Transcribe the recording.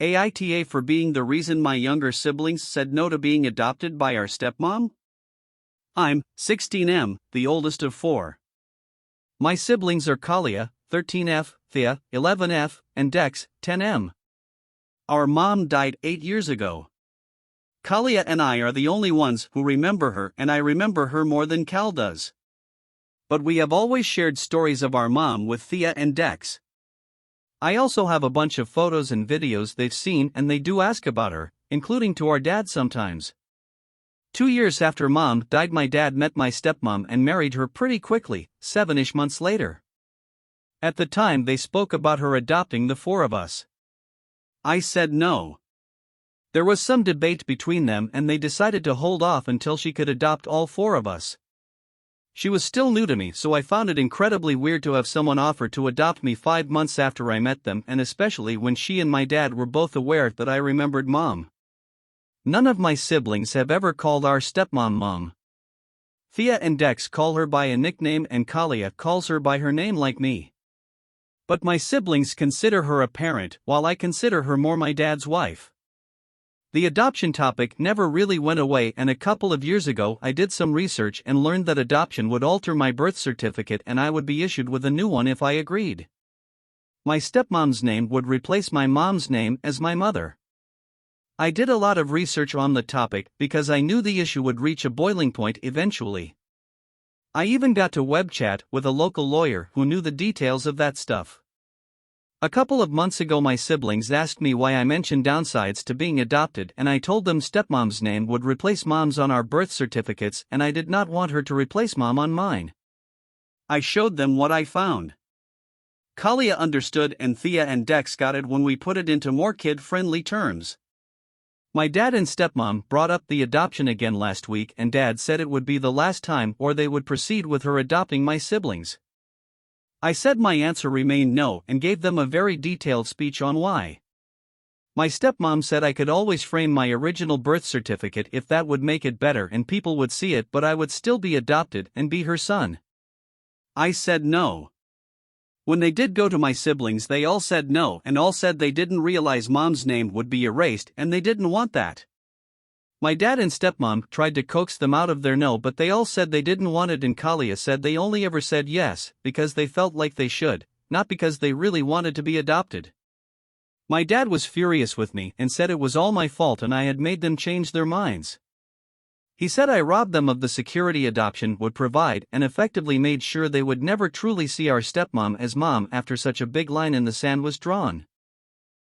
AITA for being the reason my younger siblings said no to being adopted by our stepmom? I'm 16M, the oldest of four. My siblings are Kalia, 13F, Thea, 11F, and Dex, 10M. Our mom died 8 years ago. Kalia and I are the only ones who remember her, and I remember her more than Cal does. But we have always shared stories of our mom with Thea and Dex. I also have a bunch of photos and videos they've seen, and they do ask about her, including to our dad sometimes. 2 years after mom died, my dad met my stepmom and married her pretty quickly, 7-ish months later. At the time they spoke about her adopting the four of us. I said no. There was some debate between them and they decided to hold off until she could adopt all four of us. She was still new to me, so I found it incredibly weird to have someone offer to adopt me 5 months after I met them, and especially when she and my dad were both aware that I remembered mom. None of my siblings have ever called our stepmom mom. Thea and Dex call her by a nickname and Kalia calls her by her name like me. But my siblings consider her a parent, while I consider her more my dad's wife. The adoption topic never really went away, and a couple of years ago I did some research and learned that adoption would alter my birth certificate and I would be issued with a new one if I agreed. My stepmom's name would replace my mom's name as my mother. I did a lot of research on the topic because I knew the issue would reach a boiling point eventually. I even got to web chat with a local lawyer who knew the details of that stuff. A couple of months ago my siblings asked me why I mentioned downsides to being adopted, and I told them stepmom's name would replace mom's on our birth certificates and I did not want her to replace mom on mine. I showed them what I found. Kalia understood and Thea and Dex got it when we put it into more kid-friendly terms. My dad and stepmom brought up the adoption again last week and dad said it would be the last time or they would proceed with her adopting my siblings. I said my answer remained no and gave them a very detailed speech on why. My stepmom said I could always frame my original birth certificate if that would make it better and people would see it, but I would still be adopted and be her son. I said no. When they did go to my siblings they all said no and all said they didn't realize mom's name would be erased and they didn't want that. My dad and stepmom tried to coax them out of their no, but they all said they didn't want it, and Kalia said they only ever said yes because they felt like they should, not because they really wanted to be adopted. My dad was furious with me and said it was all my fault and I had made them change their minds. He said I robbed them of the security adoption would provide and effectively made sure they would never truly see our stepmom as mom after such a big line in the sand was drawn.